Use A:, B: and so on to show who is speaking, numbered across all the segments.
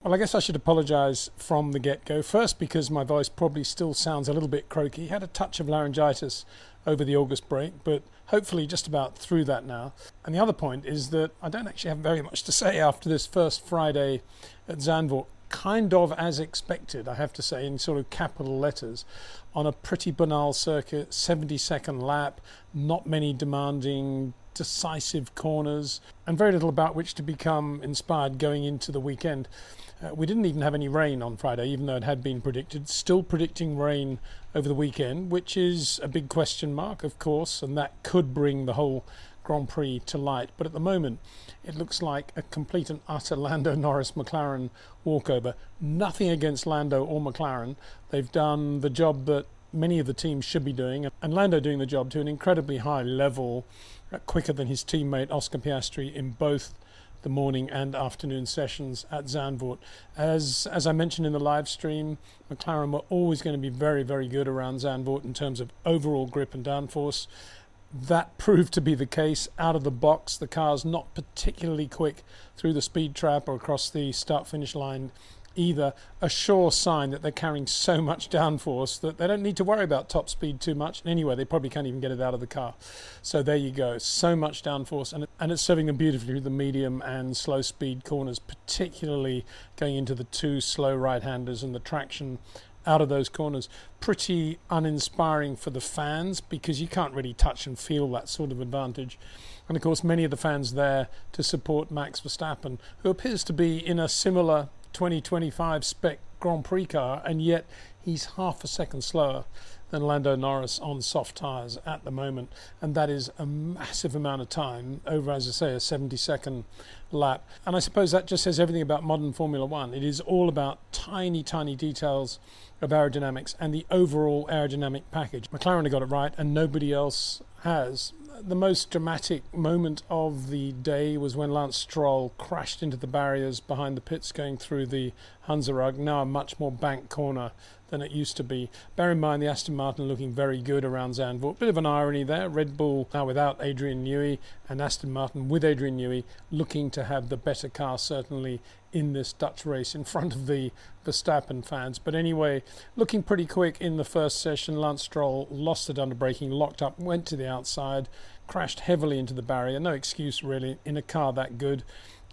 A: Well, I guess I should apologise from the get-go. First, because my voice probably still sounds a little bit croaky. Had a touch of laryngitis over the August break, but hopefully just about through that now. And the other point is that I don't actually have very much to say after this first Friday at Zandvoort. Kind of as expected, I have to say, in sort of capital letters, on a pretty banal circuit, 70-second lap, not many demanding decisive corners, and very little about which to become inspired going into the weekend. We didn't even have any rain on Friday, even though it had been predicted. Still predicting rain over the weekend, which is a big question mark, of course, and that could bring the whole Grand Prix to light. But at the moment, it looks like a complete and utter Lando Norris McLaren walkover. Nothing against Lando or McLaren. They've done the job that many of the teams should be doing, and Lando doing the job to an incredibly high level, quicker than his teammate Oscar Piastri in both the morning and afternoon sessions at Zandvoort. As I mentioned in the live stream, McLaren were always going to be very, very good around Zandvoort in terms of overall grip and downforce. That proved to be the case out of the box. The car's not particularly quick through the speed trap or across the start-finish line either, a sure sign that they're carrying so much downforce that they don't need to worry about top speed too much. And anyway, they probably can't even get it out of the car. So there you go, so much downforce, and it's serving them beautifully through the medium and slow speed corners, particularly going into the two slow right-handers and the traction out of those corners. Pretty uninspiring for the fans because you can't really touch and feel that sort of advantage. And of course, many of the fans there to support Max Verstappen, who appears to be in a similar 2025 spec Grand Prix car, and yet he's half a second slower than Lando Norris on soft tyres at the moment, and that is a massive amount of time over, as I say, a 70-second lap. And I suppose that just says everything about modern Formula One. It is all about tiny details of aerodynamics and the overall aerodynamic package. McLaren have got it right, and nobody else has. The most dramatic moment of the day was when Lance Stroll crashed into the barriers behind the pits going through the HunzeRug, now a much more banked corner than it used to be. Bear in mind the Aston Martin looking very good around Zandvoort. Bit of an irony there. Red Bull now without Adrian Newey, and Aston Martin with Adrian Newey looking to have the better car certainly in this Dutch race in front of the Verstappen fans. But anyway, looking pretty quick in the first session. Lance Stroll lost it under braking, locked up, went to the outside, crashed heavily into the barrier. No excuse really in a car that good,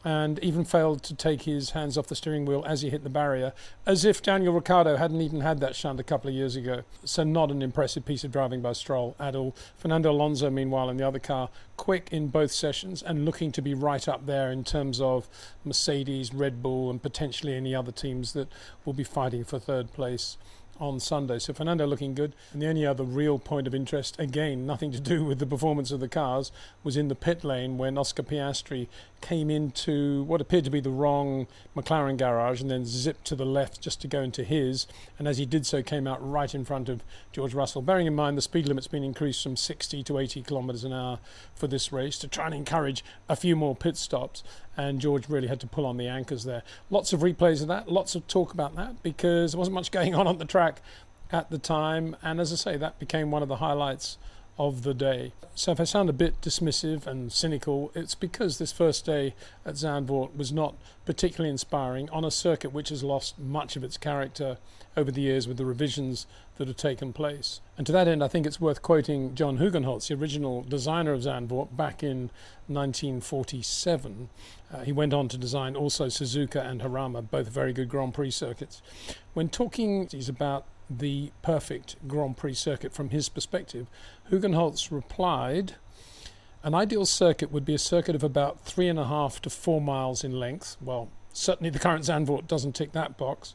A: and even failed to take his hands off the steering wheel as he hit the barrier, as if Daniel Ricciardo hadn't even had that shunt a couple of years ago. So not an impressive piece of driving by Stroll at all. Fernando Alonso, meanwhile, in the other car, quick in both sessions and looking to be right up there in terms of Mercedes, Red Bull, and potentially any other teams that will be fighting for third place on Sunday. So Fernando looking good. And the only other real point of interest, again, nothing to do with the performance of the cars, was in the pit lane when Oscar Piastri came into what appeared to be the wrong McLaren garage and then zipped to the left just to go into his, and as he did so came out right in front of George Russell. Bearing in mind the speed limit's been increased from 60 to 80 kilometers an hour for this race to try and encourage a few more pit stops, and George really had to pull on the anchors there. Lots of replays of that, lots of talk about that, because there wasn't much going on the track at the time, and as I say, that became one of the highlights of the day. So if I sound a bit dismissive and cynical, it's because this first day at Zandvoort was not particularly inspiring on a circuit which has lost much of its character over the years with the revisions that have taken place. And to that end, I think it's worth quoting John Hugenholtz, the original designer of Zandvoort, back in 1947. He went on to design also Suzuka and Harama, both very good Grand Prix circuits. When talking about the perfect Grand Prix circuit from his perspective, Hugenholtz replied, "An ideal circuit would be a circuit of about 3.5 to 4 miles in length." Well, certainly the current Zandvoort doesn't tick that box.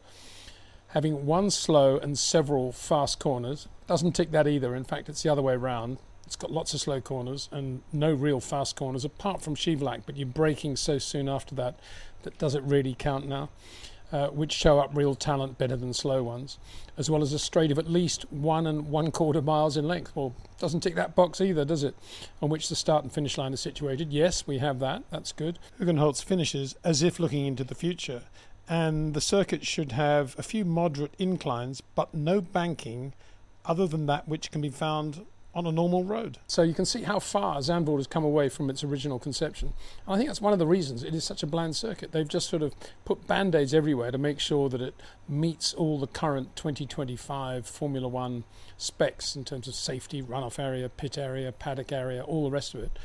A: Having one slow and several fast corners. Doesn't tick that either. In fact, it's the other way around. It's got lots of slow corners and no real fast corners apart from Chivlac, but you're braking so soon after that does it really count now? Which show up real talent better than slow ones, as well as a straight of at least 1 1/4 miles in length. Well, doesn't tick that box either, does it? On which the start and finish line is situated. Yes, we have that. That's good. Hugenholtz finishes as if looking into the future, and the circuit should have a few moderate inclines, but no banking other than that which can be found on a normal road. So you can see how far Zandvoort has come away from its original conception. And I think that's one of the reasons it is such a bland circuit. They've just sort of put band-aids everywhere to make sure that it meets all the current 2025 Formula One specs in terms of safety, runoff area, pit area, paddock area, all the rest of it.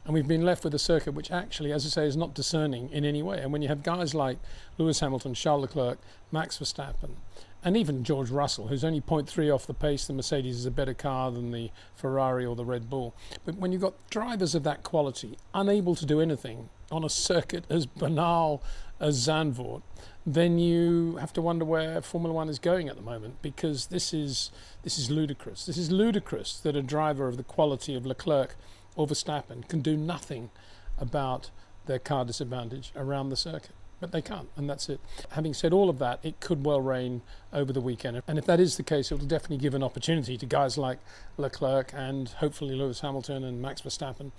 A: And we've been left with a circuit which actually, as I say, is not discerning in any way. And when you have guys like Lewis Hamilton, Charles Leclerc, Max Verstappen, and even George Russell, who's only 0.3 off the pace, the Mercedes is a better car than the Ferrari or the Red Bull. But when you've got drivers of that quality unable to do anything on a circuit as banal as Zandvoort, then you have to wonder where Formula One is going at the moment, because this is ludicrous. This is ludicrous that a driver of the quality of Leclerc or Verstappen can do nothing about their car disadvantage around the circuit. But they can't, and that's it. Having said all of that, it could well rain over the weekend. And if that is the case, it will definitely give an opportunity to guys like Leclerc and hopefully Lewis Hamilton and Max Verstappen.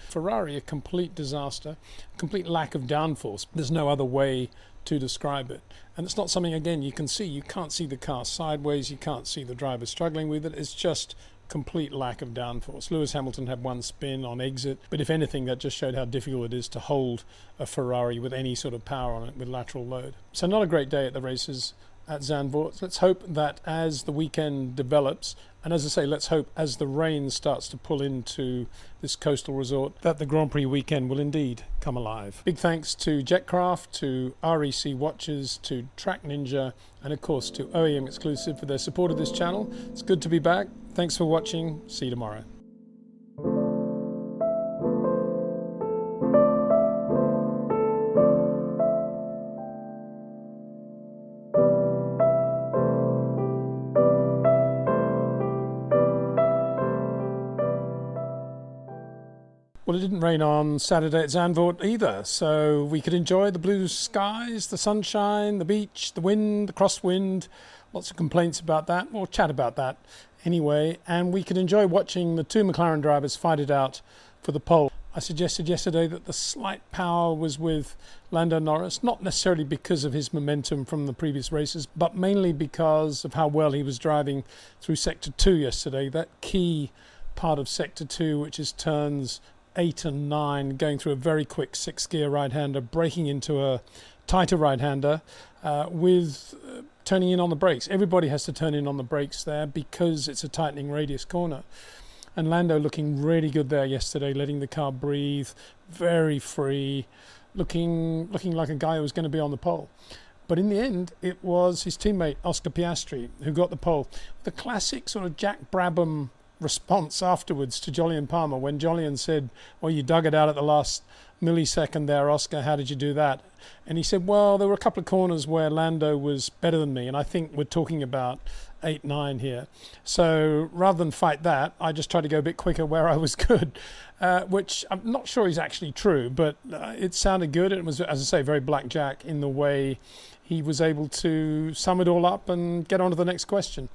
A: Ferrari, a complete disaster, complete lack of downforce. There's no other way to describe it. And it's not something, again, you can see. You can't see the car sideways. You can't see the driver struggling with it. It's just complete lack of downforce. Lewis Hamilton had one spin on exit, but if anything, that just showed how difficult it is to hold a Ferrari with any sort of power on it with lateral load. So not a great day at the races at Zandvoort. Let's hope that as the weekend develops, and as I say, let's hope as the rain starts to pull into this coastal resort, that the Grand Prix weekend will indeed come alive. Big thanks to Jetcraft, to REC Watches, to Track Ninja, and of course to OEM Exclusive for their support of this channel. It's good to be back. Thanks for watching. See you tomorrow. Well, it didn't rain on Saturday at Zandvoort either, so we could enjoy the blue skies, the sunshine, the beach, the wind, the crosswind. Lots of complaints about that. We'll chat about that anyway. And we could enjoy watching the two McLaren drivers fight it out for the pole. I suggested yesterday that the slight power was with Lando Norris, not necessarily because of his momentum from the previous races, but mainly because of how well he was driving through Sector 2 yesterday. That key part of Sector 2, which is turns 8 and 9, going through a very quick 6-gear right-hander, braking into a tighter right-hander with turning in on the brakes. Everybody has to turn in on the brakes there because it's a tightening radius corner. And Lando looking really good there yesterday, letting the car breathe, very free, looking like a guy who was going to be on the pole. But in the end, it was his teammate, Oscar Piastri, who got the pole. The classic sort of Jack Brabham response afterwards to Jolyon Palmer when Jolyon said, well, you dug it out at the last millisecond there, Oscar, how did you do that? And he said, well, there were a couple of corners where Lando was better than me, and I think we're talking about 8, 9 here. So rather than fight that, I just tried to go a bit quicker where I was good, which I'm not sure is actually true, but it sounded good. It was, as I say, very blackjack in the way he was able to sum it all up and get on to the next question.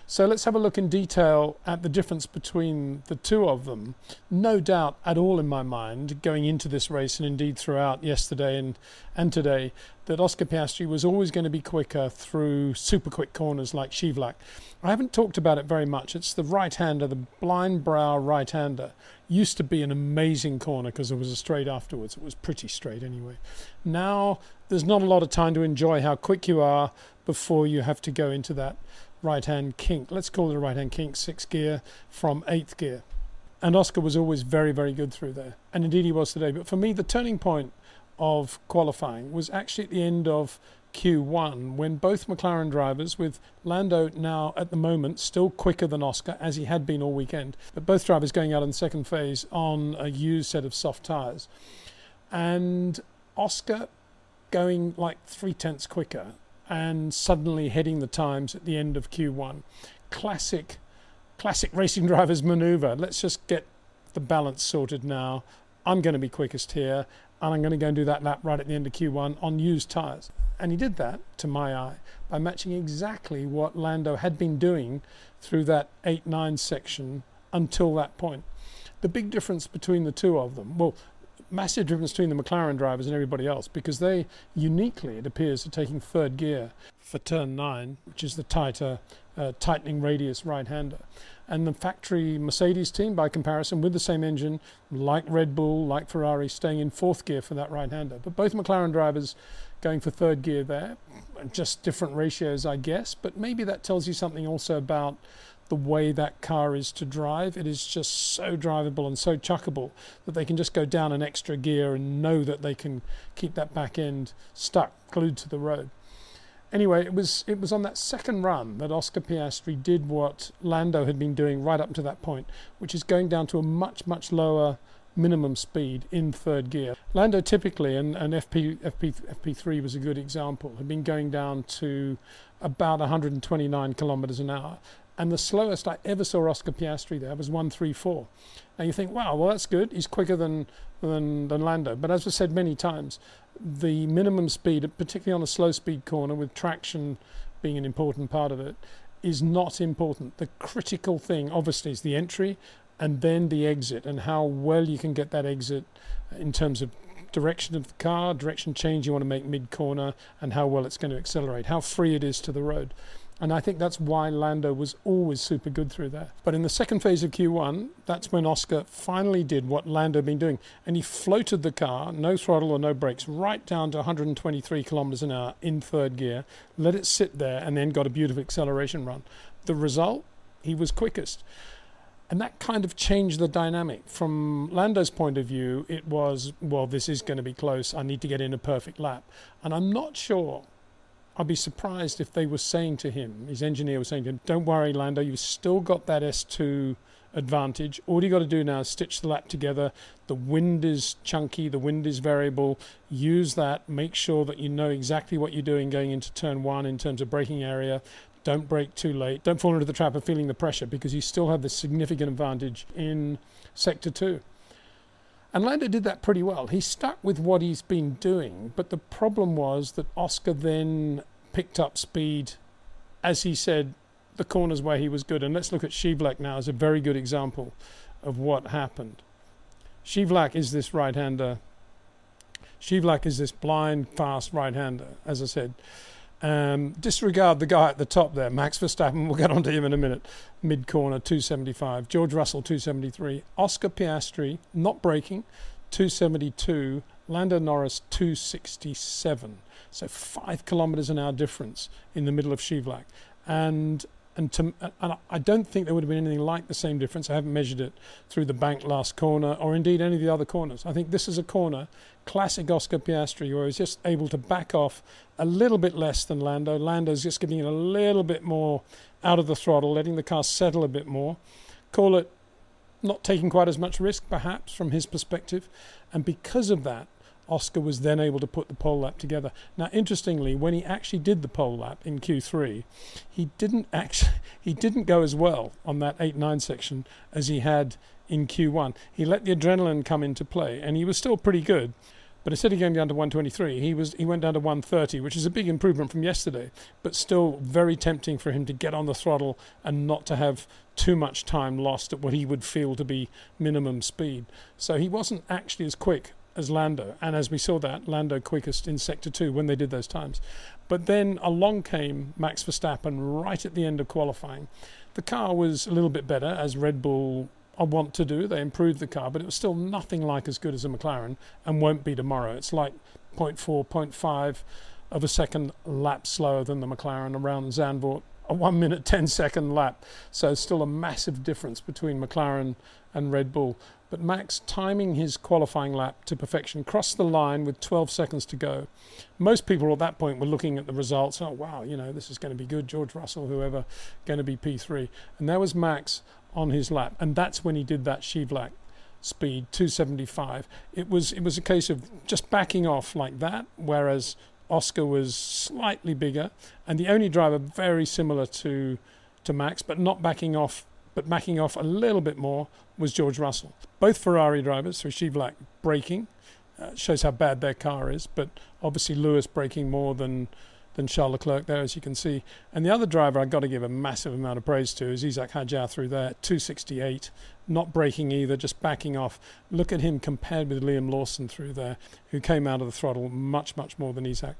A: So let's have a look in detail at the difference between the two of them. No doubt at all in my mind, going into this race and indeed throughout yesterday and today, that Oscar Piastri was always going to be quicker through super quick corners like Shivlak. I haven't talked about it very much. It's the right-hander, the blind brow right-hander. Used to be an amazing corner because there was a straight afterwards. It was pretty straight anyway. Now there's not a lot of time to enjoy how quick you are before you have to go into that right-hand kink. Let's call it a right-hand kink, 6th gear from 8th gear. And Oscar was always very, very good through there. And indeed he was today. But for me, the turning point of qualifying was actually at the end of Q1 when both McLaren drivers, with Lando now at the moment still quicker than Oscar as he had been all weekend, but both drivers going out in the second phase on a used set of soft tyres. And Oscar going like 0.3 quicker and suddenly heading the times at the end of Q1. Classic racing drivers maneuver. Let's just get the balance sorted now. I'm going to be quickest here, and I'm going to go and do that lap right at the end of Q1 on used tyres. And he did that, to my eye, by matching exactly what Lando had been doing through that 8-9 section until that point. The big difference between the two of them, well, massive difference between the McLaren drivers and everybody else, because they uniquely, it appears, are taking 3rd gear for turn 9, which is the tighter tightening radius right-hander. And the factory Mercedes team, by comparison, with the same engine, like Red Bull, like Ferrari, staying in fourth gear for that right-hander. But both McLaren drivers going for third gear there, just different ratios, I guess. But maybe that tells you something also about the way that car is to drive. It is just so drivable and so chuckable that they can just go down an extra gear and know that they can keep that back end stuck, glued to the road. Anyway, it was on that second run that Oscar Piastri did what Lando had been doing right up to that point, which is going down to a much, much lower minimum speed in third gear. Lando typically, and FP3 was a good example, had been going down to about 129 kilometers an hour. And the slowest I ever saw Oscar Piastri there was 134. Now you think, wow, well that's good. He's quicker than Lando. But as I said many times, the minimum speed, particularly on a slow speed corner with traction being an important part of it, is not important. The critical thing obviously is the entry and then the exit, and how well you can get that exit in terms of direction of the car, direction change you want to make mid-corner, and how well it's going to accelerate, how free it is to the road. And I think that's why Lando was always super good through there. But in the second phase of Q1, that's when Oscar finally did what Lando had been doing. And he floated the car, no throttle or no brakes, right down to 123 kilometers an hour in third gear, let it sit there, and then got a beautiful acceleration run. The result, he was quickest. And that kind of changed the dynamic. From Lando's point of view, it was, well, this is going to be close. I need to get in a perfect lap. And I'm not sure, I'd be surprised if they were saying to him, his engineer was saying to him, don't worry, Lando, you've still got that S2 advantage. All you got to do now is stitch the lap together. The wind is chunky, the wind is variable. Use that, make sure that you know exactly what you're doing going into turn one in terms of braking area. Don't brake too late. Don't fall into the trap of feeling the pressure, because you still have this significant advantage in Sector 2. And Lando did that pretty well. He stuck with what he's been doing, but the problem was that Oscar then picked up speed, as he said, the corners where he was good. And let's look at Shivlak now as a very good example of what happened. Shivlak is this right-hander. Shivlak is this blind, fast right-hander, as I said. Disregard the guy at the top there, Max Verstappen, we'll get onto him in a minute, mid-corner, 275, George Russell, 273, Oscar Piastri, not braking, 272, Lando Norris, 267. So 5 kilometers an hour difference in the middle of Shivlak. And I don't think there would have been anything like the same difference. I haven't measured it through the bank last corner, or indeed any of the other corners. I think this is a corner, classic Oscar Piastri, where he's just able to back off a little bit less than Lando. Lando's just getting it a little bit more out of the throttle, letting the car settle a bit more. Call it not taking quite as much risk, perhaps, from his perspective. And because of that, Oscar was then able to put the pole lap together. Now, interestingly, when he actually did the pole lap in Q3, he didn't go as well on that 8-9 section as he had in Q1. He let the adrenaline come into play, and he was still pretty good. But instead of going down to 123, he went down to 130, which is a big improvement from yesterday, but still very tempting for him to get on the throttle and not to have too much time lost at what he would feel to be minimum speed. So he wasn't actually as quick as Lando, and as we saw that, Lando quickest in Sector 2 when they did those times. But then along came Max Verstappen right at the end of qualifying. The car was a little bit better, as Red Bull want to do. They improved the car, but it was still nothing like as good as a McLaren, and won't be tomorrow. It's like 0.4, 0.5 of a second lap slower than the McLaren around Zandvoort, a 1 minute 10 second lap. So still a massive difference between McLaren and Red Bull. But Max, timing his qualifying lap to perfection, crossed the line with 12 seconds to go. Most people at that point were looking at the results. Oh, wow, this is going to be good. George Russell, whoever, going to be P3. And there was Max on his lap. And that's when he did that Shivlak speed, 275. It was a case of just backing off like that, whereas Oscar was slightly bigger. And the only driver very similar to Max, but not backing off, but backing off a little bit more, was George Russell. Both Ferrari drivers, through Shivlak, braking, shows how bad their car is, but obviously Lewis braking more than Charles Leclerc there, as you can see. And the other driver I've got to give a massive amount of praise to is Isack Hadjar through there, 268, not braking either, just backing off. Look at him compared with Liam Lawson through there, who came out of the throttle much, much more than Isack.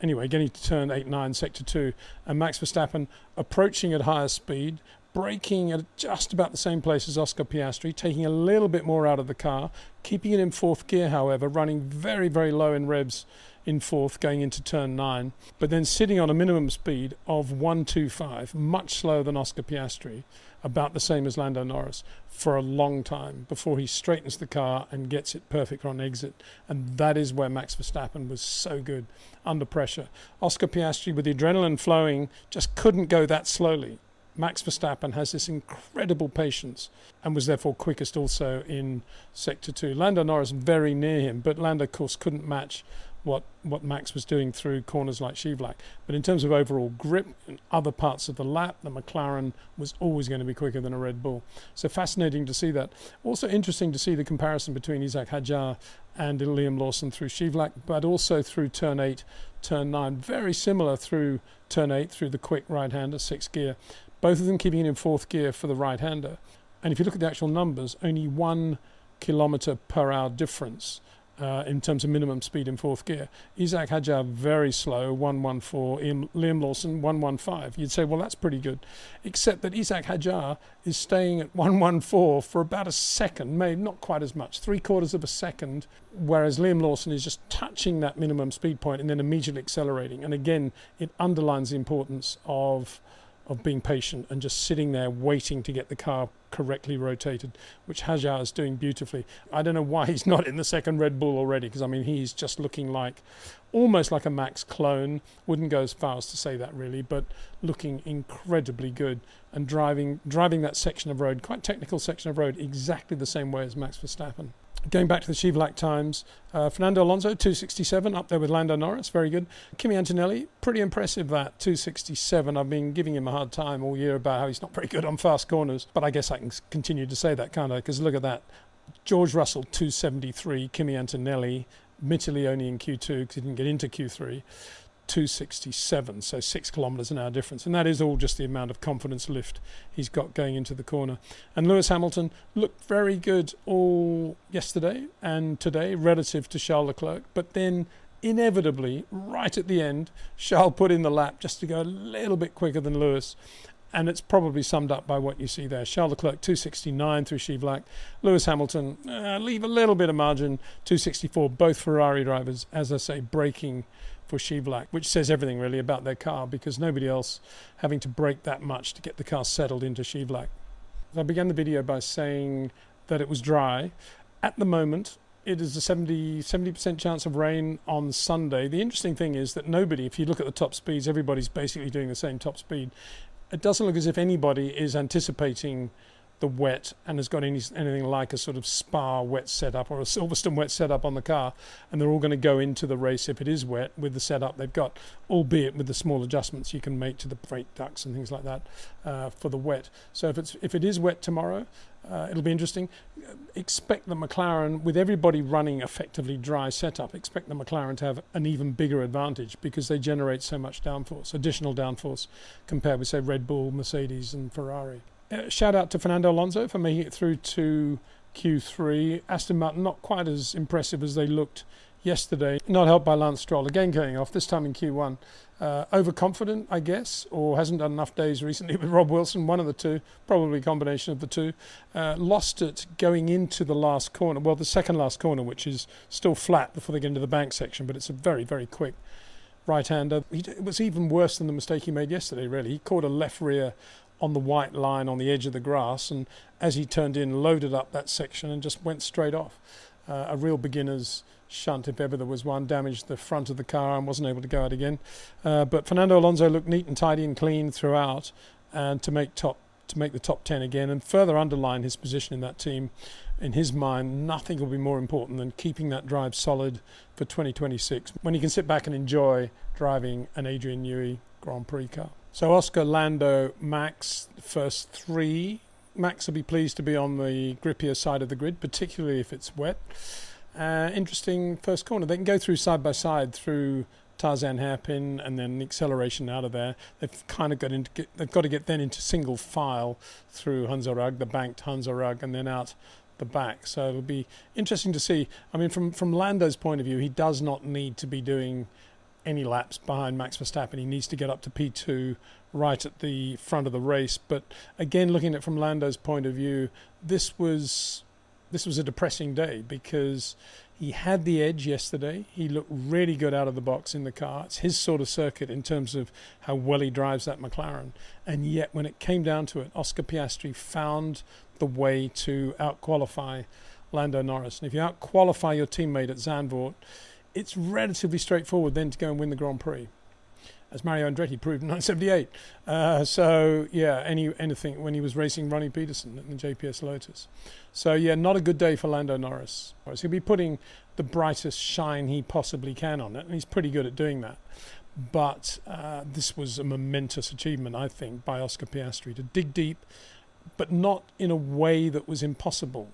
A: anyway, getting to turn 8, 9, sector 2, and Max Verstappen approaching at higher speed, braking at just about the same place as Oscar Piastri, taking a little bit more out of the car, keeping it in fourth gear, however, running very, very low in revs in fourth going into turn 9, but then sitting on a minimum speed of 125, much slower than Oscar Piastri, about the same as Lando Norris, for a long time before he straightens the car and gets it perfect on exit. And that is where Max Verstappen was so good under pressure. Oscar Piastri, with the adrenaline flowing, just couldn't go that slowly. Max Verstappen has this incredible patience and was therefore quickest also in sector 2. Lando Norris very near him, but Lando, of course, couldn't match what Max was doing through corners like Schivlak. But in terms of overall grip and other parts of the lap, the McLaren was always going to be quicker than a Red Bull. So fascinating to see that. Also interesting to see the comparison between Isack Hadjar and Liam Lawson through Schivlak, but also through turn 8, turn 9. Very similar through turn 8, through the quick right-hander, 6th gear. Both of them keeping it in 4th gear for the right-hander. And if you look at the actual numbers, only 1 kilometre per hour difference in terms of minimum speed in 4th gear. Isack Hadjar very slow, 114. Liam Lawson 115. You'd say, well, that's pretty good, except that Isack Hadjar is staying at 114 for about a second, maybe not quite as much, 3/4 of a second, whereas Liam Lawson is just touching that minimum speed point and then immediately accelerating. And again, it underlines the importance of being patient and just sitting there waiting to get the car correctly rotated, which Hadjar is doing beautifully. I don't know why he's not in the second Red Bull already, because I mean he's just looking like almost like a Max clone. Wouldn't go as far as to say that really, but looking incredibly good and driving that section of road, quite technical section of road, exactly the same way as Max Verstappen. Going back to the Schivlak times, Fernando Alonso, 267, up there with Lando Norris, very good. Kimi Antonelli, pretty impressive that, 267. I've been giving him a hard time all year about how he's not very good on fast corners, but I guess I can continue to say that, can't I? Because look at that. George Russell, 273, Kimi Antonelli, admittedly only in Q2 because he didn't get into Q3, 267, so 6 kilometres an hour difference, and that is all just the amount of confidence lift he's got going into the corner. And Lewis Hamilton looked very good all yesterday and today relative to Charles Leclerc, but then inevitably right at the end Charles put in the lap just to go a little bit quicker than Lewis, and it's probably summed up by what you see there. Charles Leclerc 269 through Schivlak, Lewis Hamilton leave a little bit of margin, 264, both Ferrari drivers, as I say, braking for Schivlak, which says everything really about their car, because nobody else having to brake that much to get the car settled into Schivlak. I began the video by saying that it was dry. At the moment, it is a 70% chance of rain on Sunday. The interesting thing is that nobody, if you look at the top speeds, everybody's basically doing the same top speed. It doesn't look as if anybody is anticipating the wet and has got anything like a sort of Spa wet setup or a Silverstone wet setup on the car, and they're all going to go into the race if it is wet with the setup they've got, albeit with the small adjustments you can make to the brake ducts and things like that for the wet. So if it is wet tomorrow, it'll be interesting. Expect the McLaren, with everybody running effectively dry setup, expect the McLaren to have an even bigger advantage because they generate so much downforce, additional downforce, compared with, say, Red Bull, Mercedes and Ferrari. Shout out to Fernando Alonso for making it through to Q3. Aston Martin not quite as impressive as they looked yesterday, not helped by Lance Stroll, again going off, this time in Q1. Overconfident, I guess, or hasn't done enough days recently with Rob Wilson, one of the two, probably a combination of the two. Lost it going into the last corner, well, the second last corner, which is still flat before they get into the bank section, but it's a very, very quick right-hander. It was even worse than the mistake he made yesterday, really. He caught a left rear on the white line on the edge of the grass, and as he turned in, loaded up that section and just went straight off. A real beginner's shunt, if ever there was one, damaged the front of the car and wasn't able to go out again. But Fernando Alonso looked neat and tidy and clean throughout, and to make the top 10 again and further underline his position in that team. In his mind, nothing will be more important than keeping that drive solid for 2026, when he can sit back and enjoy driving an Adrian Newey Grand Prix car. So Oscar, Lando, Max, first three. Max will be pleased to be on the grippier side of the grid, particularly if it's wet. Interesting first corner. They can go through side by side through Tarzan hairpin and then the acceleration out of there. They've kind of they've got to get then into single file through HunzeRug, the banked HunzeRug, and then out the back. So it'll be interesting to see. I mean, from Lando's point of view, he does not need to be doing any laps behind Max Verstappen. He needs to get up to P2 right at the front of the race. But again, looking at it from Lando's point of view, this was a depressing day because he had the edge yesterday. He looked really good out of the box in the car. It's his sort of circuit in terms of how well he drives that McLaren. And yet when it came down to it, Oscar Piastri found the way to out-qualify Lando Norris. And if you out-qualify your teammate at Zandvoort, it's relatively straightforward then to go and win the Grand Prix, as Mario Andretti proved in 1978. So, yeah, anything when he was racing Ronnie Peterson in the JPS Lotus. So, yeah, not a good day for Lando Norris. He'll be putting the brightest shine he possibly can on it, and he's pretty good at doing that. But this was a momentous achievement, I think, by Oscar Piastri to dig deep, but not in a way that was impossible,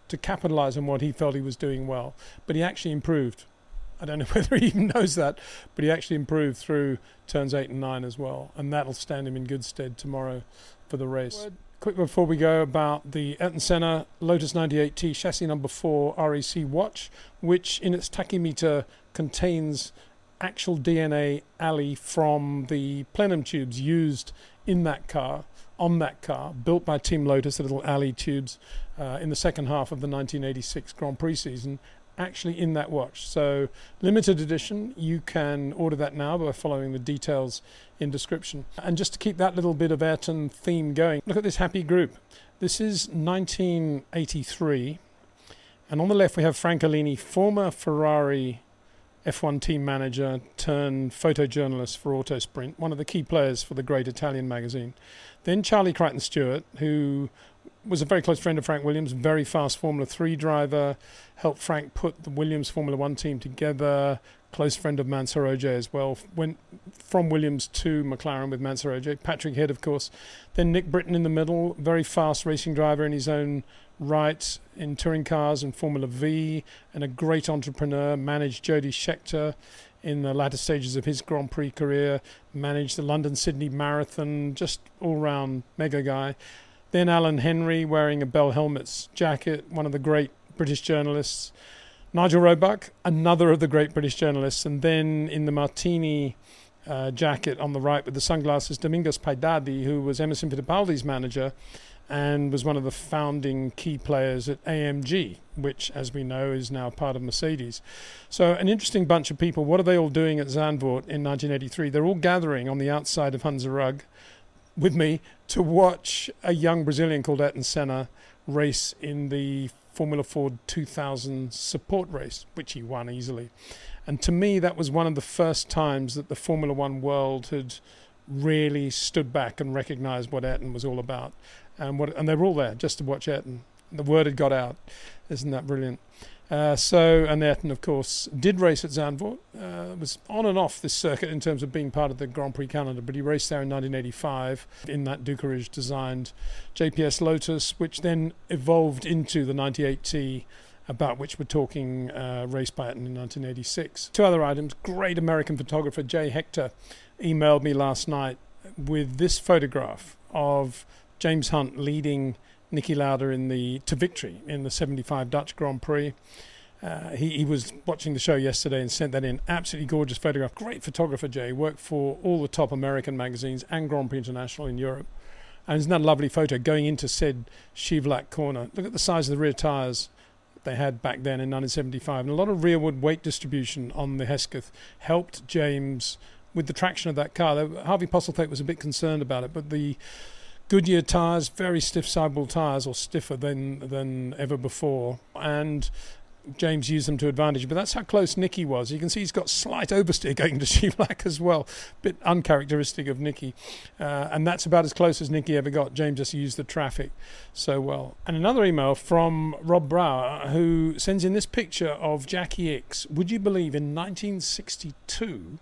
A: to capitalise on what he felt he was doing well. But he actually improved. I don't know whether he even knows that, but he actually improved through turns 8 and 9 as well, and that'll stand him in good stead tomorrow for the race. Quick before we go about the Ayrton Senna Lotus 98T chassis number 4 REC watch, which in its tachymeter contains actual DNA alley from the plenum tubes used in that car, on that car, built by Team Lotus, the little alley tubes, in the second half of the 1986 Grand Prix season, actually in that watch. So limited edition, you can order that now by following the details in description. And just to keep that little bit of Ayrton theme going, look at this happy group. This is 1983, and on the left we have Francolini, former Ferrari F1 team manager turned photojournalist for Autosprint, one of the key players for the great Italian magazine. Then Charlie Crichton Stewart, who was a very close friend of Frank Williams, very fast Formula 3 driver, helped Frank put the Williams Formula 1 team together, close friend of Mansur Ojei as well, went from Williams to McLaren with Mansur Ojei, Patrick Head of course, then Nick Britton in the middle, very fast racing driver in his own right in touring cars and Formula V, and a great entrepreneur, managed Jody Scheckter in the latter stages of his Grand Prix career, managed the London-Sydney Marathon, just all-round mega guy. Then Alan Henry wearing a Bell Helmets jacket, one of the great British journalists. Nigel Roebuck, another of the great British journalists. And then in the Martini jacket on the right with the sunglasses, Domingos Paidadi, who was Emerson Fittipaldi's manager and was one of the founding key players at AMG, which, as we know, is now part of Mercedes. So an interesting bunch of people. What are they all doing at Zandvoort in 1983? They're all gathering on the outside of HunzeRug with me to watch a young Brazilian called Ayrton Senna race in the Formula Ford 2000 support race, which he won easily. And to me, that was one of the first times that the Formula One world had really stood back and recognised what Ayrton was all about. And they were all there just to watch Ayrton. The word had got out. Isn't that brilliant? And Ayrton, of course, did race at Zandvoort. Was on and off this circuit in terms of being part of the Grand Prix calendar, but he raced there in 1985 in that Dukeridge-designed JPS Lotus, which then evolved into the 98T, about which we're talking, raced by Ayrton in 1986. Two other items. Great American photographer Jay Hector emailed me last night with this photograph of James Hunt leading Niki Lauda to victory in the 75 Dutch Grand Prix. He was watching the show yesterday and sent that in. Absolutely gorgeous photograph. Great photographer, Jay. Worked for all the top American magazines and Grand Prix International in Europe. And isn't that a lovely photo going into said Shivlak corner? Look at the size of the rear tyres they had back then in 1975. And a lot of rearward weight distribution on the Hesketh helped James with the traction of that car. Harvey Postlethwaite was a bit concerned about it, but the Goodyear tyres, very stiff sidewall tyres, or stiffer than ever before, and James used them to advantage. But that's how close Niki was. You can see he's got slight oversteer going to Shivlak as well, bit uncharacteristic of Niki, and that's about as close as Niki ever got. James just used the traffic so well. And another email from Rob Brower, who sends in this picture of Jackie Ickx. Would you believe in 1962,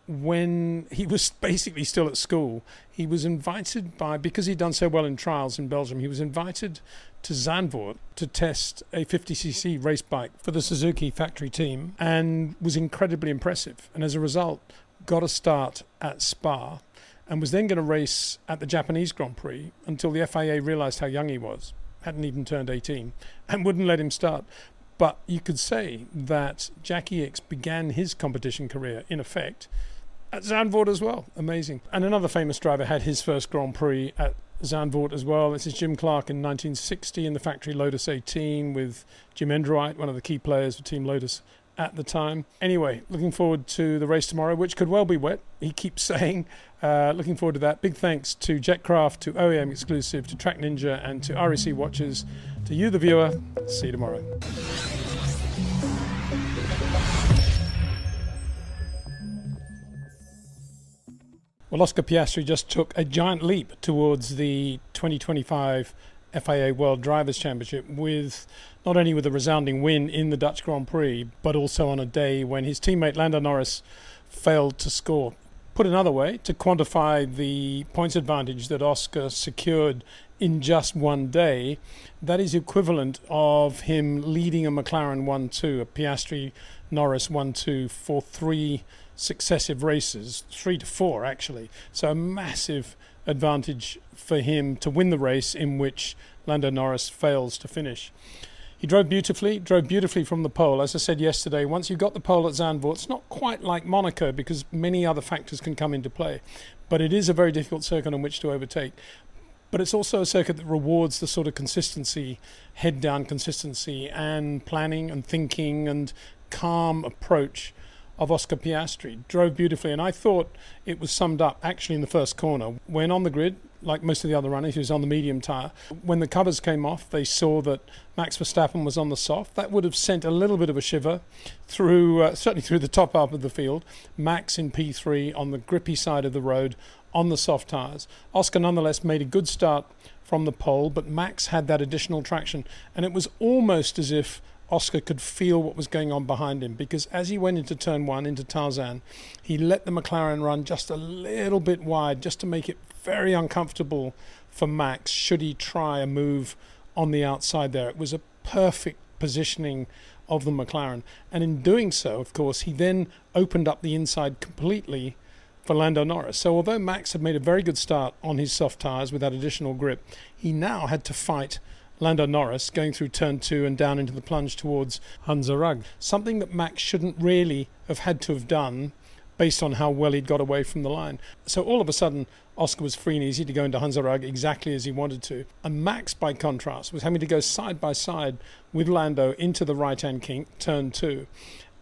A: when he was basically still at school, he was invited because he'd done so well in trials in Belgium, he was invited to Zandvoort to test a 50cc race bike for the Suzuki factory team, and was incredibly impressive. And as a result, got a start at Spa, and was then going to race at the Japanese Grand Prix until the FIA realised how young he was, hadn't even turned 18, and wouldn't let him start. But you could say that Jackie Ickx began his competition career, in effect, at Zandvoort as well. Amazing. And another famous driver had his first Grand Prix at Zandvoort as well. This is Jim Clark in 1960 in the factory Lotus 18 with Jim Enderite, one of the key players for Team Lotus at the time. Anyway, looking forward to the race tomorrow, which could well be wet, he keeps saying. Looking forward to that. Big thanks to Jetcraft, to OEM Exclusive, to Track Ninja, and to REC Watches. To you, the viewer, see you tomorrow. Well, Oscar Piastri just took a giant leap towards the 2025 FIA World Drivers' Championship with not only with a resounding win in the Dutch Grand Prix, but also on a day when his teammate Lando Norris failed to score. Put another way, to quantify the points advantage that Oscar secured in just one day, that is equivalent of him leading a McLaren 1-2, a Piastri Norris 1-2 for 3 successive races, 3 to 4 actually. So a massive advantage for him to win the race in which Lando Norris fails to finish. He drove beautifully from the pole. As I said yesterday, once you've got the pole at Zandvoort, it's not quite like Monaco because many other factors can come into play. But it is a very difficult circuit on which to overtake. But it's also a circuit that rewards the sort of consistency, head-down consistency and planning and thinking and calm approach of Oscar Piastri. Drove beautifully, and I thought it was summed up actually in the first corner. When on the grid, like most of the other runners, he was on the medium tyre. When the covers came off, they saw that Max Verstappen was on the soft. That would have sent a little bit of a shiver through, certainly through the top half of the field. Max in P3 on the grippy side of the road on the soft tyres. Oscar nonetheless made a good start from the pole, but Max had that additional traction, and it was almost as if Oscar could feel what was going on behind him, because as he went into turn 1, into Tarzan, he let the McLaren run just a little bit wide, just to make it very uncomfortable for Max should he try a move on the outside there. It was a perfect positioning of the McLaren, and in doing so, of course, he then opened up the inside completely for Lando Norris. So although Max had made a very good start on his soft tyres with that additional grip, he now had to fight Lando Norris going through turn 2 and down into the plunge towards HunzeRug. Something that Max shouldn't really have had to have done based on how well he'd got away from the line. So all of a sudden, Oscar was free and easy to go into HunzeRug exactly as he wanted to. And Max, by contrast, was having to go side by side with Lando into the right-hand kink, turn 2,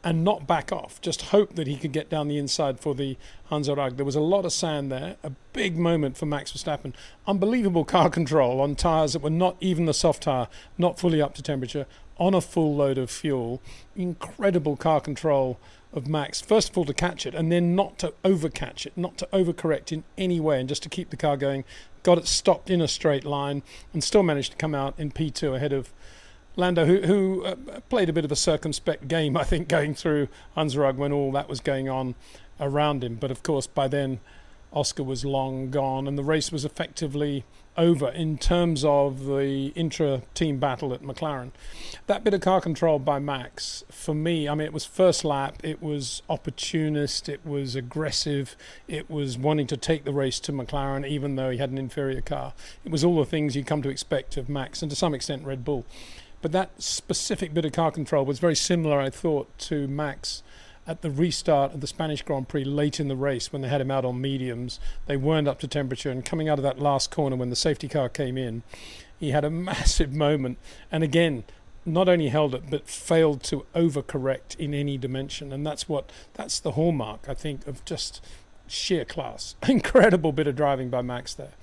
A: and not back off, just hope that he could get down the inside for the HunzeRug. There was a lot of sand there, a big moment for Max Verstappen. Unbelievable car control on tyres that were not even the soft tyre, not fully up to temperature, on a full load of fuel. Incredible car control of Max, first of all to catch it, and then not to overcatch it, not to overcorrect in any way, and just to keep the car going. Got it stopped in a straight line, and still managed to come out in P2 ahead of Lando, who played a bit of a circumspect game, I think, going through HunzeRug when all that was going on around him. But of course, by then, Oscar was long gone, and the race was effectively over in terms of the intra-team battle at McLaren. That bit of car control by Max, for me, I mean, it was first lap, it was opportunist, it was aggressive, it was wanting to take the race to McLaren, even though he had an inferior car. It was all the things you come to expect of Max, and to some extent Red Bull. But that specific bit of car control was very similar, I thought, to Max at the restart of the Spanish Grand Prix late in the race when they had him out on mediums. They weren't up to temperature, and coming out of that last corner when the safety car came in, he had a massive moment. And again, not only held it, but failed to overcorrect in any dimension. And that's the hallmark, I think, of just sheer class. Incredible bit of driving by Max there.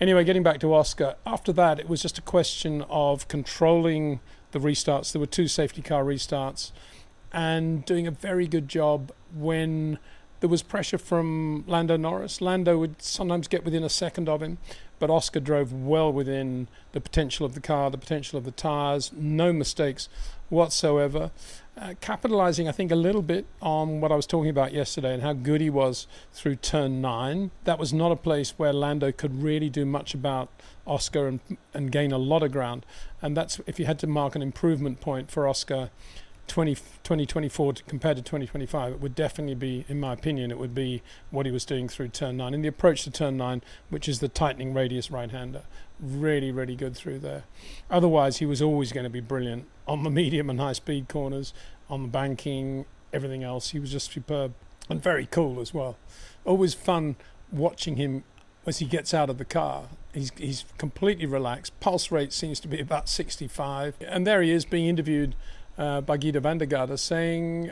A: Anyway, getting back to Oscar, after that, it was just a question of controlling the restarts. There were 2 safety car restarts, and doing a very good job when there was pressure from Lando Norris. Lando would sometimes get within a second of him, but Oscar drove well within the potential of the car, the potential of the tyres, no mistakes whatsoever. Capitalising, I think, a little bit on what I was talking about yesterday and how good he was through turn 9. That was not a place where Lando could really do much about Oscar and gain a lot of ground. And that's, if you had to mark an improvement point for Oscar 2024 compared to 2025, it would definitely be, in my opinion, it would be what he was doing through turn 9. And the approach to turn 9, which is the tightening radius right-hander, really, really good through there. Otherwise, he was always going to be brilliant on the medium and high-speed corners, on the banking, everything else. He was just superb and very cool as well. Always fun watching him as he gets out of the car. He's completely relaxed. Pulse rate seems to be about 65. And there he is being interviewed by Guido van der Garde, saying,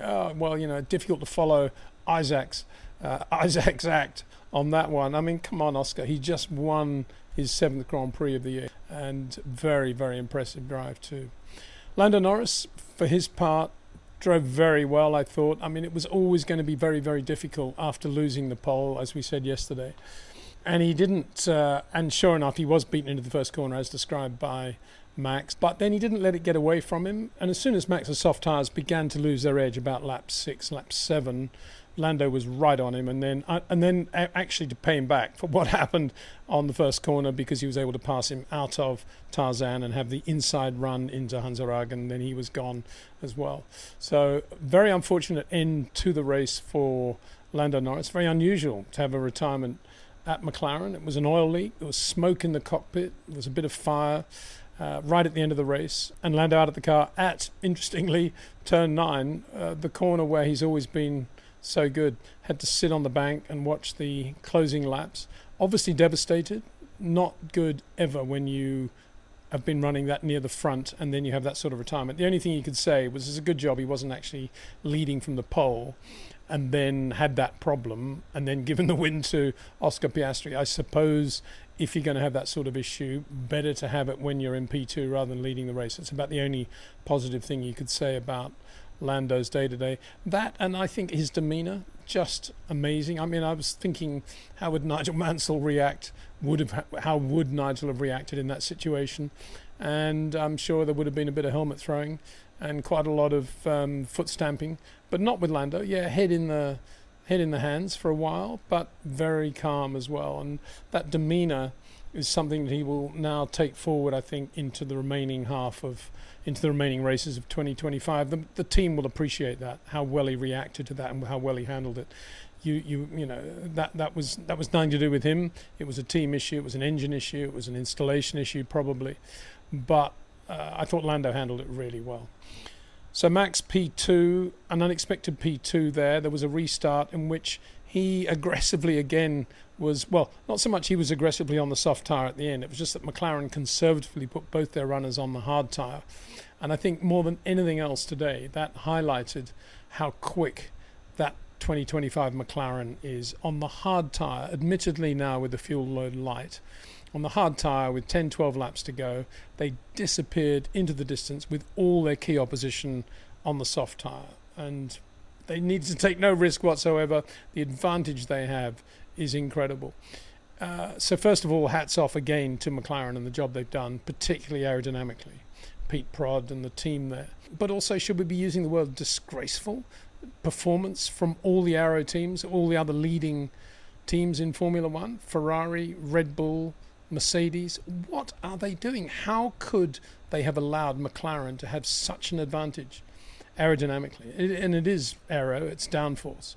A: difficult to follow Isack's act on that one. I mean, come on, Oscar. He just won his 7th Grand Prix of the year, and very, very impressive drive too. Lando Norris, for his part, drove very well, I thought. I mean, it was always going to be very, very difficult after losing the pole, as we said yesterday. And he didn't, and sure enough, he was beaten into the first corner, as described by Max, but then he didn't let it get away from him. And as soon as Max's soft tyres began to lose their edge about lap 6, lap 7, Lando was right on him, and then actually to pay him back for what happened on the first corner, because he was able to pass him out of Tarzan and have the inside run into HunzeRug, and then he was gone as well. So very unfortunate end to the race for Lando Norris. Very unusual to have a retirement at McLaren. It was an oil leak, there was smoke in the cockpit, there was a bit of fire right at the end of the race, and Lando out of the car at, interestingly, turn 9, the corner where he's always been so good. Had to sit on the bank and watch the closing laps. Obviously devastated. Not good ever when you have been running that near the front and then you have that sort of retirement. The only thing you could say was it's a good job he wasn't actually leading from the pole and then had that problem and then given the win to Oscar Piastri. I suppose if you're going to have that sort of issue, better to have it when you're in P2 rather than leading the race. It's about the only positive thing you could say about Lando's day-to-day. That, and I think his demeanour, just amazing. I mean, I was thinking, how would Nigel Mansell react? How would Nigel have reacted in that situation? And I'm sure there would have been a bit of helmet throwing and quite a lot of foot stamping, but not with Lando. Yeah, head in the hands for a while, but very calm as well. And that demeanour is something that he will now take forward, I think, into the remaining races of 2025. The team will appreciate that, how well he reacted to that and how well he handled it. That was nothing to do with him. It was a team issue, it was an engine issue, it was an installation issue probably, but I thought Lando handled it really well. So Max P2, an unexpected P2 there. There was a restart in which he aggressively again was, well, not so much he was aggressively on the soft tyre at the end. It was just that McLaren conservatively put both their runners on the hard tyre. And I think more than anything else today, that highlighted how quick that 2025 McLaren is on the hard tyre, admittedly now with the fuel load light. On the hard tyre with 10-12 laps to go, they disappeared into the distance with all their key opposition on the soft tyre. And they needed to take no risk whatsoever. The advantage they have is incredible. So first of all, hats off again to McLaren and the job they've done, particularly aerodynamically. Pete Prod and the team there. But also, should we be using the word disgraceful performance from all the aero teams, all the other leading teams in Formula One? Ferrari, Red Bull, Mercedes. What are they doing? How could they have allowed McLaren to have such an advantage aerodynamically? And it is aero, it's downforce.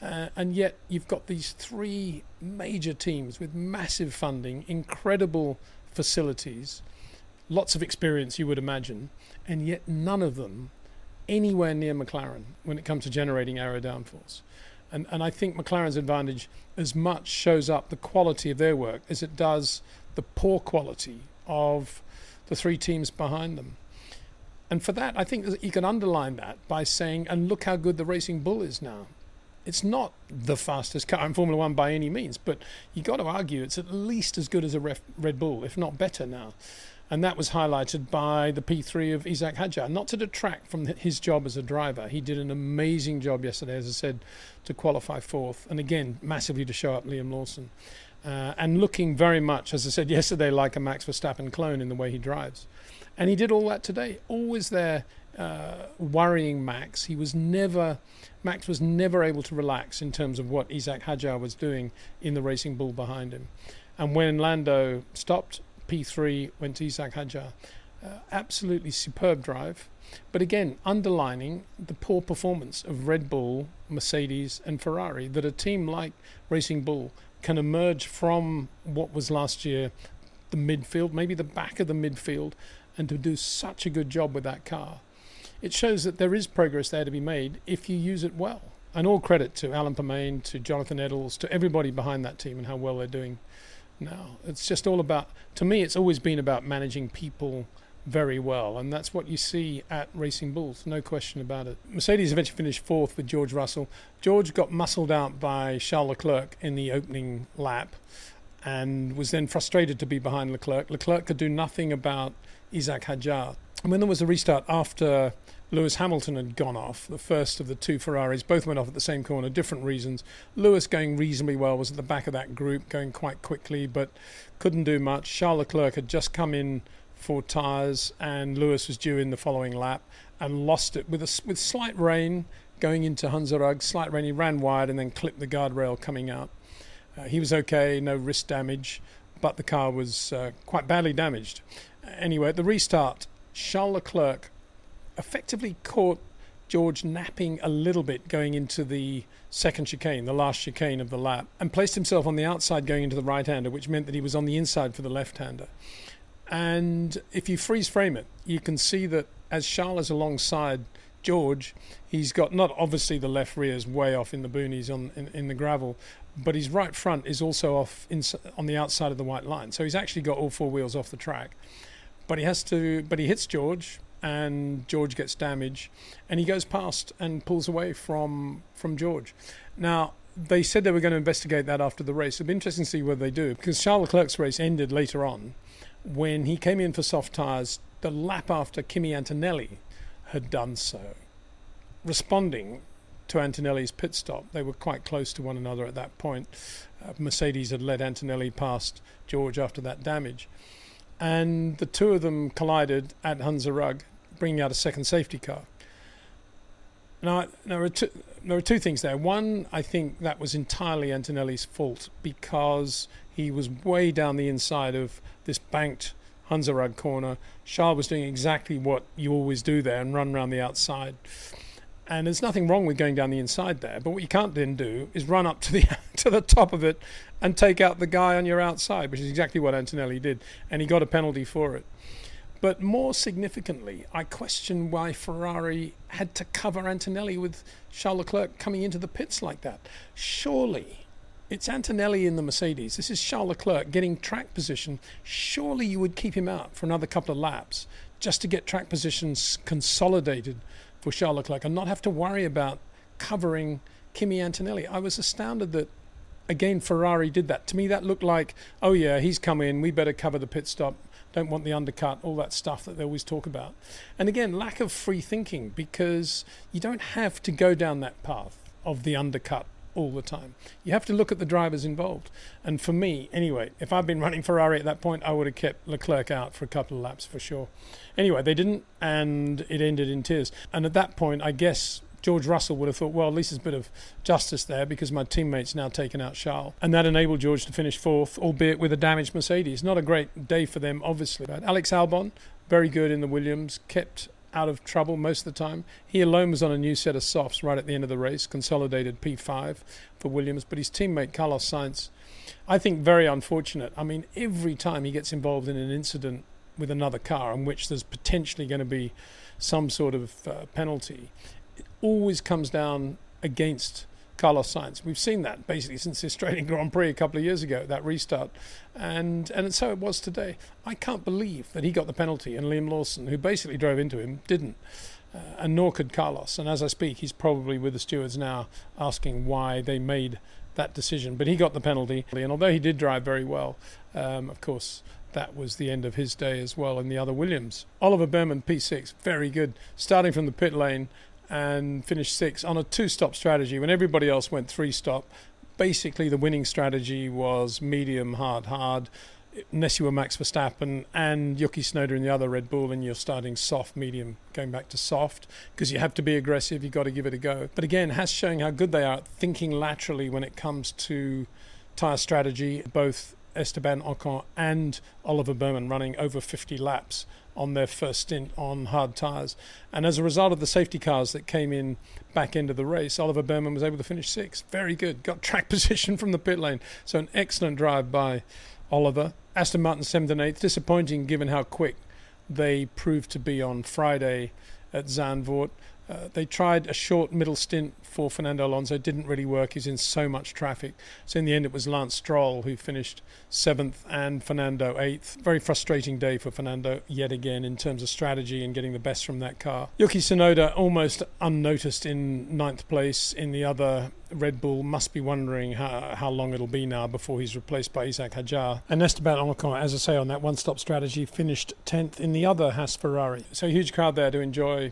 A: And yet you've got these three major teams with massive funding, incredible facilities, lots of experience you would imagine, and yet none of them anywhere near McLaren when it comes to generating aero downforce. And I think McLaren's advantage as much shows up the quality of their work as it does the poor quality of the three teams behind them. And for that, I think that you can underline that by saying, and look how good the Racing Bull is now. It's not the fastest car in Formula One by any means, but you got to argue it's at least as good as a Red Bull, if not better now. And that was highlighted by the P3 of Isack Hadjar. Not to detract from his job as a driver. He did an amazing job yesterday, as I said, to qualify fourth. And again, massively to show up Liam Lawson. And looking very much, as I said yesterday, like a Max Verstappen clone in the way he drives. And he did all that today. Always there worrying Max. Max was never able to relax in terms of what Isack Hadjar was doing in the Racing Bull behind him. And when Lando stopped, P3 went to Isack Hadjar. Absolutely superb drive. But again, underlining the poor performance of Red Bull, Mercedes and Ferrari, that a team like Racing Bull can emerge from what was last year the midfield, maybe the back of the midfield, and to do such a good job with that car. It shows that there is progress there to be made if you use it well. And all credit to Alan Permain, to Jonathan Eddles, to everybody behind that team and how well they're doing now. It's just all about, to me, it's always been about managing people very well, and that's what you see at Racing Bulls, no question about it. Mercedes eventually finished fourth with George Russell. George got muscled out by Charles Leclerc in the opening lap and was then frustrated to be behind Leclerc. Leclerc could do nothing about Isack Hadjar. And when there was a restart after Lewis Hamilton had gone off, the first of the two Ferraris, both went off at the same corner, different reasons. Lewis, going reasonably well, was at the back of that group, going quite quickly, but couldn't do much. Charles Leclerc had just come in for tyres, and Lewis was due in the following lap and lost it with slight rain going into HunzeRug. Slight rain, he ran wide and then clipped the guardrail coming out. He was okay, no wrist damage, but the car was quite badly damaged. Anyway, at the restart, Charles Leclerc effectively caught George napping a little bit going into the second chicane, the last chicane of the lap, and placed himself on the outside going into the right-hander, which meant that he was on the inside for the left-hander. And if you freeze frame it, you can see that as Charles is alongside George, he's got not obviously the left rear is way off in the boonies in the gravel, but his right front is also off on the outside of the white line. So he's actually got all four wheels off the track. But he hits George, and George gets damage, and he goes past and pulls away from George. Now, they said they were going to investigate that after the race. It'll be interesting to see whether they do, because Charles Leclerc's race ended later on when he came in for soft tyres the lap after Kimi Antonelli had done so. Responding to Antonelli's pit stop, they were quite close to one another at that point. Mercedes had led Antonelli past George after that damage. And the two of them collided at HunzeRug, bringing out a second safety car. Now, there are two things there. One, I think that was entirely Antonelli's fault because he was way down the inside of this banked HunzeRug corner. Charles was doing exactly what you always do there and run around the outside. And there's nothing wrong with going down the inside there, but what you can't then do is run up to the top of it and take out the guy on your outside, which is exactly what Antonelli did, and he got a penalty for it. But more significantly, I question why Ferrari had to cover Antonelli with Charles Leclerc coming into the pits like that. Surely, it's Antonelli in the Mercedes. This is Charles Leclerc getting track position. Surely you would keep him out for another couple of laps just to get track positions consolidated for Charles Leclerc and not have to worry about covering Kimi Antonelli. I was astounded that, again, Ferrari did that. To me, that looked like, oh yeah, he's come in, we better cover the pit stop, don't want the undercut, all that stuff that they always talk about. And again, lack of free thinking, because you don't have to go down that path of the undercut all the time. You have to look at the drivers involved. And for me, anyway, if I'd been running Ferrari at that point, I would have kept Leclerc out for a couple of laps for sure. Anyway, they didn't, and it ended in tears. And at that point, I guess George Russell would have thought, well, at least there's a bit of justice there because my teammate's now taken out Charles. And that enabled George to finish fourth, albeit with a damaged Mercedes. Not a great day for them, obviously. But Alex Albon, very good in the Williams, kept out of trouble most of the time. He alone was on a new set of softs right at the end of the race, consolidated P5 for Williams. But his teammate, Carlos Sainz, I think very unfortunate. I mean, every time he gets involved in an incident with another car in which there's potentially going to be some sort of penalty, it always comes down against Carlos Sainz. We've seen that basically since the Australian Grand Prix a couple of years ago, that restart. And so it was today. I can't believe that he got the penalty and Liam Lawson, who basically drove into him, didn't. And nor could Carlos. And as I speak, he's probably with the stewards now asking why they made that decision. But he got the penalty. And although he did drive very well, of course, that was the end of his day as well in the other Williams. Oliver Behrman, P6, very good. Starting from the pit lane, and finished sixth on a two-stop strategy when everybody else went three-stop. Basically, the winning strategy was medium, hard, unless you were Max Verstappen and Yuki Tsunoda in the other Red Bull, and you're starting soft, medium, going back to soft, because you have to be aggressive, you've got to give it a go. But again, Haas showing how good they are at thinking laterally when it comes to tyre strategy, both Esteban Ocon and Oliver Bowman running over 50 laps on their first stint on hard tyres. And as a result of the safety cars that came in back end of the race, Oliver Bowman was able to finish 6th. Very good. Got track position from the pit lane. So an excellent drive by Oliver. Aston Martin 7th and 8th. Disappointing given how quick they proved to be on Friday at Zandvoort. They tried a short middle stint for Fernando Alonso. Didn't really work. He's in so much traffic. So in the end, it was Lance Stroll who finished 7th and Fernando 8th. Very frustrating day for Fernando yet again in terms of strategy and getting the best from that car. Yuki Tsunoda almost unnoticed in 9th place in the other Red Bull. Must be wondering how long it'll be now before he's replaced by Isack Hadjar. And Esteban Ocon, as I say, on that one-stop strategy, finished 10th in the other Haas Ferrari. So a huge crowd there to enjoy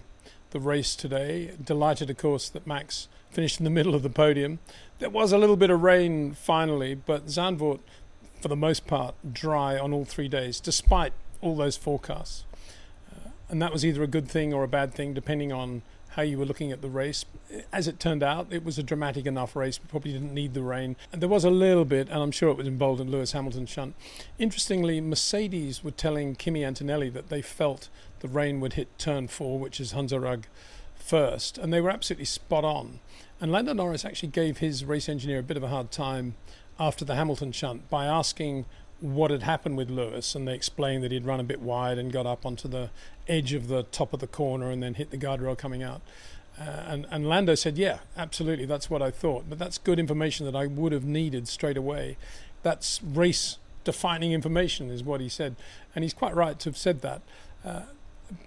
A: the race today. Delighted, of course, that Max finished in the middle of the podium. There was a little bit of rain finally, but Zandvoort, for the most part, dry on all 3 days, despite all those forecasts. And that was either a good thing or a bad thing, depending on how you were looking at the race. As it turned out, it was a dramatic enough race. We probably didn't need the rain. And there was a little bit, and I'm sure it was involved in Lewis Hamilton's shunt. Interestingly, Mercedes were telling Kimi Antonelli that they felt the rain would hit turn 4, which is HunzeRug, first, and they were absolutely spot on. And Lando Norris actually gave his race engineer a bit of a hard time after the Hamilton shunt by asking what had happened with Lewis, and they explained that he'd run a bit wide and got up onto the edge of the top of the corner and then hit the guardrail coming out. And Lando said, yeah, absolutely, that's what I thought. But that's good information that I would have needed straight away. That's race-defining information is what he said. And he's quite right to have said that.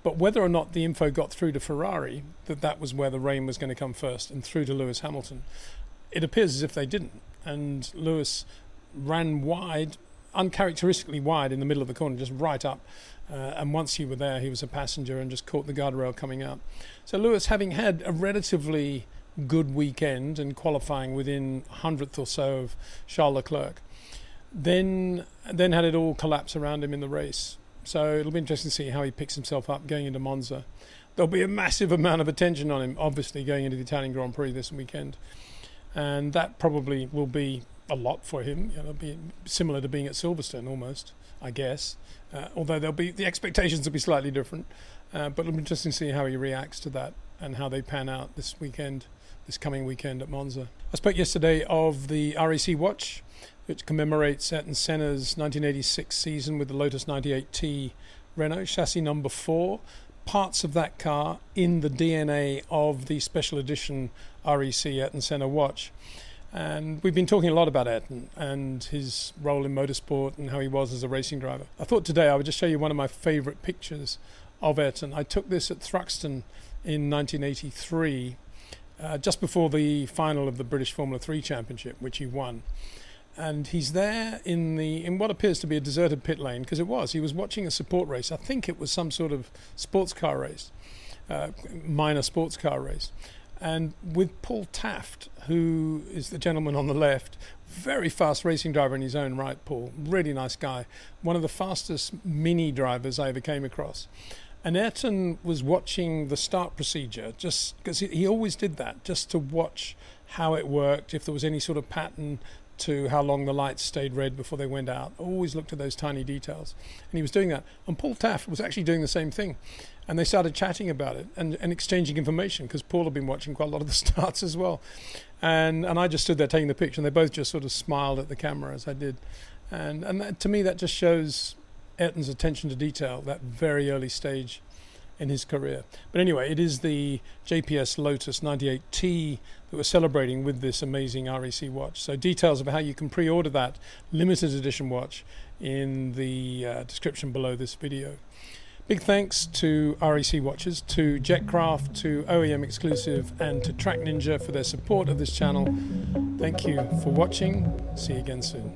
A: But whether or not the info got through to Ferrari, that was where the rain was going to come first, and through to Lewis Hamilton, it appears as if they didn't. And Lewis ran wide, uncharacteristically wide in the middle of the corner, just right up. And once you were there, he was a passenger and just caught the guardrail coming out. So Lewis, having had a relatively good weekend and qualifying within 100th or so of Charles Leclerc, then had it all collapse around him in the race. So it'll be interesting to see how he picks himself up going into Monza. There'll be a massive amount of attention on him, obviously, going into the Italian Grand Prix this weekend. And that probably will be a lot for him. It'll be similar to being at Silverstone almost, I guess. Although the expectations will be slightly different. But it'll be interesting to see how he reacts to that and how they pan out this coming weekend at Monza. I spoke yesterday of the RAC watch, which commemorates Ayrton Senna's 1986 season with the Lotus 98T Renault, chassis number 4. Parts of that car in the DNA of the special edition RAC Ayrton Senna watch. And we've been talking a lot about Ayrton and his role in motorsport and how he was as a racing driver. I thought today I would just show you one of my favourite pictures of Ayrton. I took this at Thruxton in 1983, just before the final of the British Formula 3 Championship, which he won. And he's there in what appears to be a deserted pit lane, because he was watching a support race. I think it was some sort of sports car race, minor sports car race. And with Paul Taft, who is the gentleman on the left, very fast racing driver in his own right, Paul, really nice guy, one of the fastest mini drivers I ever came across. And Ayrton was watching the start procedure, just because he always did that, just to watch how it worked, if there was any sort of pattern to how long the lights stayed red before they went out. Always looked at those tiny details. And he was doing that. And Paul Taft was actually doing the same thing. And they started chatting about it and exchanging information, because Paul had been watching quite a lot of the starts as well. And I just stood there taking the picture, and they both just sort of smiled at the camera as I did. And that, to me, that just shows Ayrton's attention to detail, that very early stage in his career. But anyway, it is the JPS Lotus 98T that we're celebrating with this amazing RAC watch. So details of how you can pre-order that limited edition watch in the description below this video. Big thanks to RAC Watches, to Jetcraft, to OEM Exclusive, and to Track Ninja for their support of this channel. Thank you for watching. See you again soon.